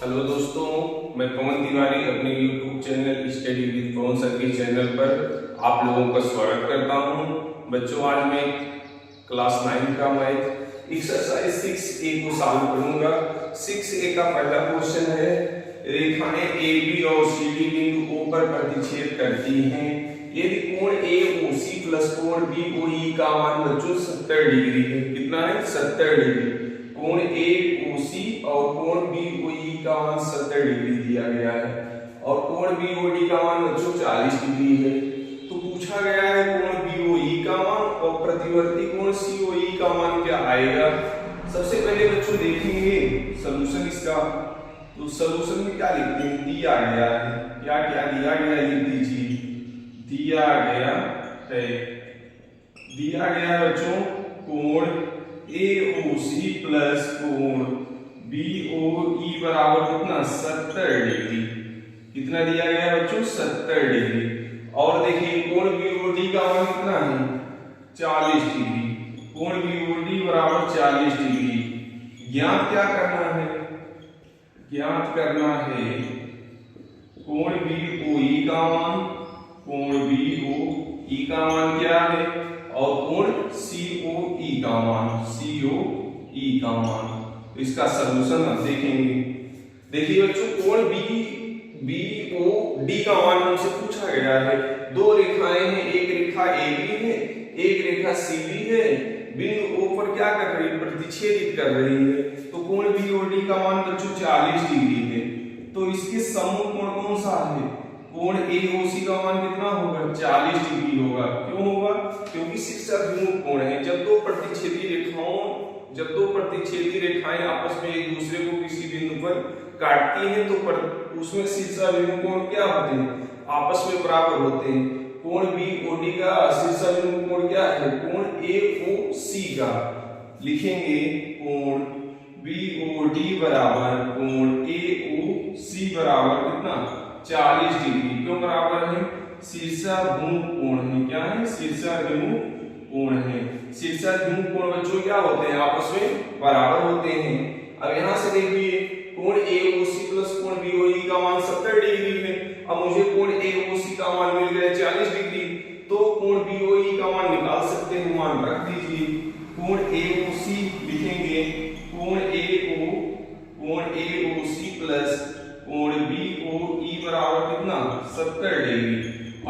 Hello दोस्तों, मैं पवन तिवारी अपने YouTube channel study with Pawan sir के चैनल पर आप लोगों का स्वागत करता हूं। बच्चों, आज मैं क्लास 9 का मैथ एक्सरसाइज 6A को सॉल्व करूंगा। 6A का पहला क्वेश्चन है, रेखाएं AB और CD बिंदु O पर प्रतिच्छेद करती हैं यदि कोण AOC प्लस कोण BOE का मान बच्चों 70 डिग्री है। कितना है? 70 डिग्री। कोण AOC और कोण BOE का मान 70 डिग्री दिया गया है और कोण BOD का मान बच्चों 40 डिग्री है। तो पूछा गया है कोण BOE का मान और प्रतिवर्ती कोण COE का मान क्या आएगा। सबसे पहले बच्चों देखेंगे सॉल्यूशन इसका। तो सॉल्यूशन में क्या लिखते हैं? दिया गया है, क्या दिया गया है लिख दीजिए। दिया गया है बच्चों कोण AOC प्लस कोण BOE बराबर कितना? 70 डिग्री। कितना दिया गया है बच्चों? 70 डिग्री। और देखिए कोण BOD का मान कितना है? 40 डिग्री। कोण BOD बराबर 40 डिग्री। ज्ञात क्या करना है? ज्ञात करना है कोण BOE का मान, कोण BOE का मान क्या है और कोण COE का मान, COE का मान। तो इसका सलूशन अब देखेंगे। देखिए बच्चों, कोण BOD का मान हमसे पूछा गया है। दो रेखाएं हैं, एक रेखा AB है, एक रेखा CD है। बिंदु O पर क्या कर रही है? प्रतिच्छेदित कर रही है। तो कोण BOD का मान बच्चों 40 डिग्री है। तो इसके सम्मुख कोण कौन सा है? कोण AOC का मान कितना होगा? 40 डिग्री होगा। क्यों होगा? क्योंकि शीर्षाभिमुख कोण है। जब दो प्रतिच्छेदी रेखाएं आपस में एक दूसरे को किसी बिंदु पर काटती हैं तो उसमें शीर्षाभिमुख कोण क्या होते हैं? आपस में बराबर होते हैं। कोण BOD का शीर्षाभिमुख कोण क्या है? कोण AOC का। लिखेंगे कोण BOD बराबर कोण AOC बराबर कितना? 40 डिग्री। क्यों बराबर है? शीर्षाभिमुख कोण है। क्या है? शीर्षाभिमुख कोण है। शीर्षाभिमुख कोण बच्चों क्या होते हैं? आपस में बराबर होते हैं। अब यहां से देखिए कोण AOC प्लस कोण BOE का मान 70 डिग्री है। अब मुझे कोण AOC का मान मिल गया 40 डिग्री। तो कोण BOE का मान निकाल सकते हैं। मान रख दीजिए। कोण AOC लिखेंगे कोण AOC प्लस कोण BOE बराबर कितना? 70 डिग्री।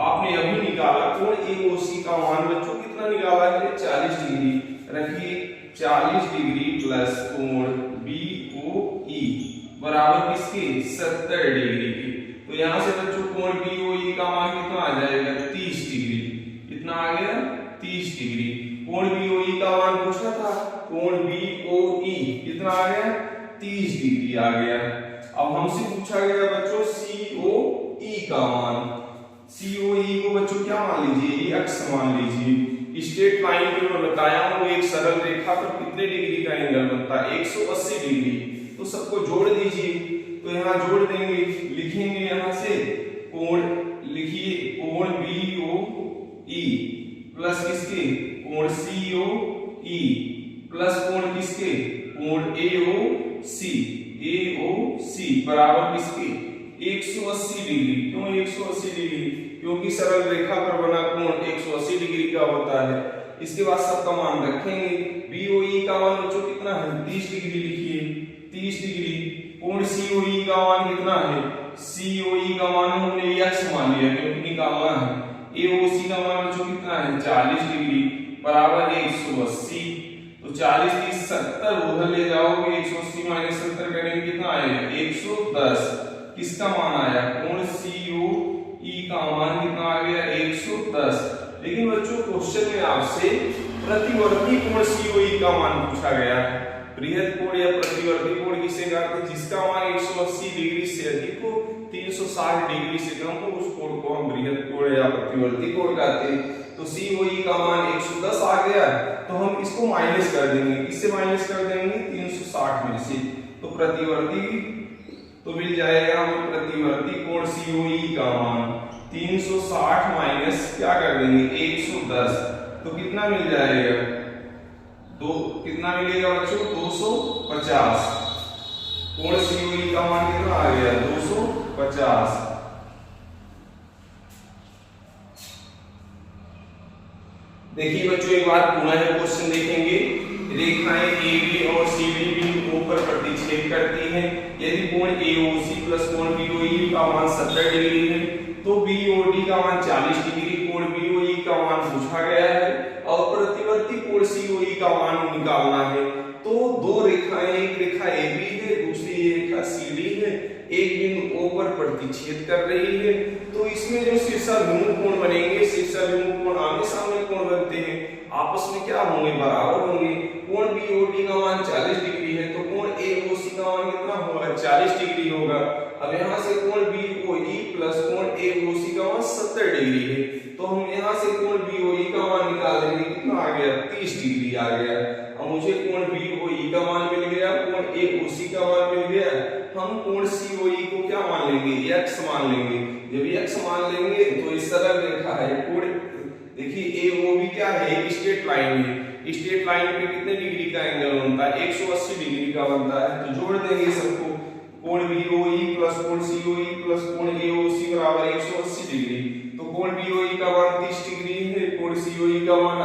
आपने अभी निकाला कोण AOC का मान बच्चों कितना निकाला है? 40 डिग्री। रखिए 40 डिग्री प्लस कोण BOE बराबर किसके? 70 डिग्री के। तो यहां से बच्चों कोण BOE का मान कितना आ जाएगा? 30 डिग्री। कितना आ गया? 30 डिग्री। कोण BOE का मान पूछा था। कोण BOE कितना आ गया? 30 डिग्री आ गया। अब हमसे पूछा गया बच्चों COE का मान। COE को बच्चों क्या मान लीजिए? ये अक्ष मान लीजिए। स्ट्रेट लाइन पे मैं बताया हूं एक सरल रेखा पर कितने डिग्री का एंगल बनता है? 180 डिग्री। तो सबको जोड़ दीजिए। तो यहां जोड़ देंगे। लिखेंगे यहां से कोण, लिखिए कोण BOE प्लस किसके? कोण COE प्लस कोण किसके? कोण AOC बराबर किसके? 180 डिग्री। क्यों 180 डिग्री? क्योंकि सरल रेखा पर बना कोण 180 डिग्री का होता है। इसके बाद सबका मान रखेंगे। BOE का मान बच्चों कितना है? 30 डिग्री। लिखिए 30 डिग्री। कोण COE का मान कितना है? COE का मान हमने x मान लिया क्योंकि निकालना है। AOC का मान बच्चों कितना है? 40 डिग्री बराबर 180। तो 40 की 70 उधर ले जाओगे। 180 माइनस 70 करेंगे कितना आएगा? 110। किसका मान आया? कोण COE का मान कितना आ गया? 110। लेकिन बच्चों क्वेश्चन में आपसे प्रतिवर्ती कोण COE का मान पूछा गया है। बृहद कोण या प्रतिवर्ती कोण किसे कहते हैं? जिसका मान 180 डिग्री से अधिक हो, 360 डिग्री से कम हो, उस कोण को हम बृहद कोण या प्रतिवर्ती कोण कहते हैं। तो COE का मान 110 आ गया। तो हम इसको माइनस कर देंगे। किससे माइनस कर देंगे? 360 में से। तो प्रतिवर्ती तो मिल जाएगा हमें प्रतिवर्ती कोण COE का मान 360 माइनस क्या कर देंगे? 110। तो कितना मिल जाएगा? कितना मिलेगा बच्चों? 250। कोण COE BOE का मान कितना आ गया 250। देखिए बच्चों एक बार पुनः क्वेश्चन देखेंगे। रेखाएं AB और CB बिंदु O पर प्रतिच्छेद करती हैं। यदि कोण AOC प्लस कोण BOE का मान 70 डिग्री है तो BOD का मान 40 डिग्री, कोण BOE का मान पूछा गया है और प्रतिवर्ती कोण COE का मान निकालना है। तो दो रेखाएं, एक रेखा AB है, दूसरी रेखा CD है, एक बिंदु O पर प्रतिच्छेद कर रही है। तो इसमें जो शीर्षाभिमुख कोण बनेंगे, शीर्षाभिमुख कोण आमने सामने कोण बनते हैं, आपस में क्या होंगे, बराबर होंगे। कोण BOD का मान 40 डिग्री है तो कोण AOC का मान कितना होगा 40 डिग्री होगा। अब यहाँ से कोण BOE प्लस कोण AOC का मान 70 डिग्री है तो हम यहाँ से कोण BOE का मान निकाल लेंगे, कितना आ गया 30 डिग्री आ गया। अब मुझे कोण BOE का मान मिल गया, कोण AOC का मान मिल गया। हम कोण COE को क्या मान लेंगे, x मान लेंगे। जब x मान लेंगे तो इस सरल रेखा है कोण, देखिए AOB क्या है, एक स्ट्रेट लाइन है। स्ट्रेट लाइन पे कितने डिग्री का एंगल बनता है 180 डिग्री का बनता है। तो जोड़ देंगे सबको, कोण BOE प्लस कोण COE प्लस कोण AOC बराबर 180 डिग्री। तो कोण BOE का मान 30 डिग्री है, कोण COE का मान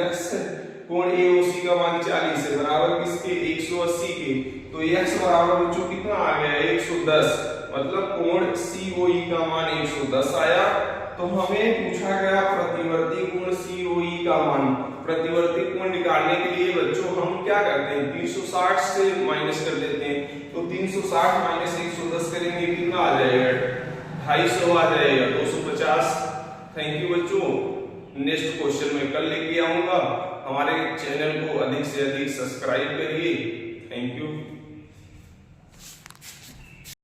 x है, कोण AOC का मान 40 है, बराबर किसके 180 के। तो x बराबर बच्चों कितना आ गया 110, मतलब कोण COE का मान 110 आया। तो हमें पूछा गया प्रतिवर्ती कोण COE का मान। प्रतिवर्ती कोण निकालने के लिए बच्चों हम क्या करते हैं 360 से माइनस कर देते हैं। तो 360 माइनस 110 करेंगे, कितना आ जाएगा 250 आ जाएगा 250। थैंक यू बच्चों, नेक्स्ट क्वेश्चन में कल लेके आऊंगा। हमारे चैनल को अधिक से अधिक सब्सक्राइब करिए। Thank you.